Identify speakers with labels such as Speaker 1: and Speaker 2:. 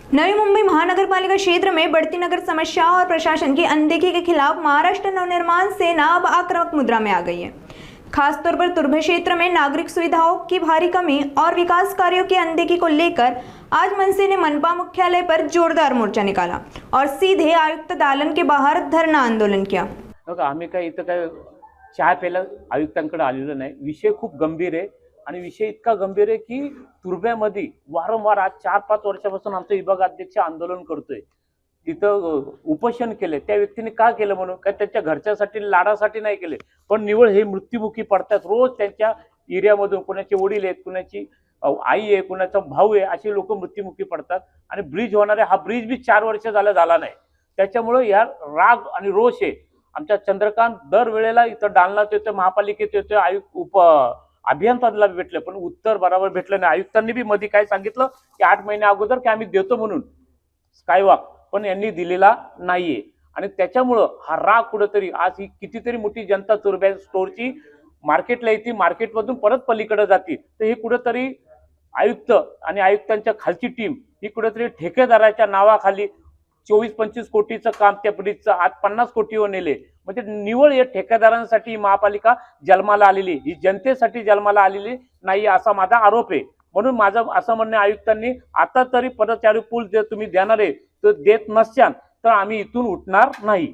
Speaker 1: नवी मुंबई महानगरपालिका क्षेत्र में बढ़ती नगर समस्या और प्रशासन की अनदेखी के खिलाफ महाराष्ट्र नवनिर्माण सेना अब आक्रामक मुद्रा में आ गई है। खासतौर पर तुर्भे क्षेत्र में नागरिक सुविधाओं की भारी कमी और विकास कार्यों की अनदेखी को लेकर आज मनसे ने मनपा मुख्यालय पर जोरदार मोर्चा निकाला और सीधे आयुक्त दालन के बाहर धरना आंदोलन किया।
Speaker 2: आम्ही काय इथं काय चहा प्यायला आयुक्तांकडे आलेलो नाही। विषय खूप गंभीर आहे आणि विषय इतका गंभीर आहे की तुर्भ्यामध्ये वारंवार आज 4-5 वर्षापासून आमचा विभाग अध्यक्ष आंदोलन करतोय, तिथं उपोषण केले। त्या व्यक्तीने का केलं म्हणून काय त्याच्या घरच्यासाठी लाडासाठी नाही केले, पण निवळ हे मृत्युमुखी पडतात रोज। त्यांच्या एरियामधून कोणाचे वडील आहेत, कोणाची आई आहे, कोणाचा भाऊ आहे, असे लोक मृत्युमुखी पडतात आणि ब्रिज होणारे हा ब्रिज बी 4 वर्ष झाला नाही। त्याच्यामुळे या राग आणि रोष आहे आमच्या चंद्रकांत दरवेळेला इथं दालनात येतो, महापालिकेत येतो, आयुक्त अभियंत्याला भेटले पण उत्तर बरोबर भेटलं नाही। आयुक्तांनी बी मध्ये काय सांगितलं की 8 महिन्या अगोदर की आम्ही देतो म्हणून स्कायवॉक, पण यांनी दिलेला नाहीये आणि त्याच्यामुळं हा राग कुठेतरी आज ही कितीतरी मोठी जनता तुर्भ्या स्टोअरची मार्केटला येते, मार्केटमधून परत पलीकडे जाते। तर हे कुठेतरी आयुक्त आणि आयुक्तांच्या खालची टीम ही कुठेतरी ठेकेदाराच्या नावाखाली 24-25 कोटीचं काम त्या ब्रिजचं आज 50 कोटीवर नेले। म्हणजे निवळ या ठेकेदारांसाठी महापालिका जन्माला आलेली, ही जनतेसाठी जन्माला आलेली नाही असा माझा आरोप आहे। म्हणून माझं असं म्हणणं आयुक्तांनी आता तरी पदचारी पूल जर तुम्ही देणार आहे तर देत नसल्यान तर आम्ही इथून उठणार नाही।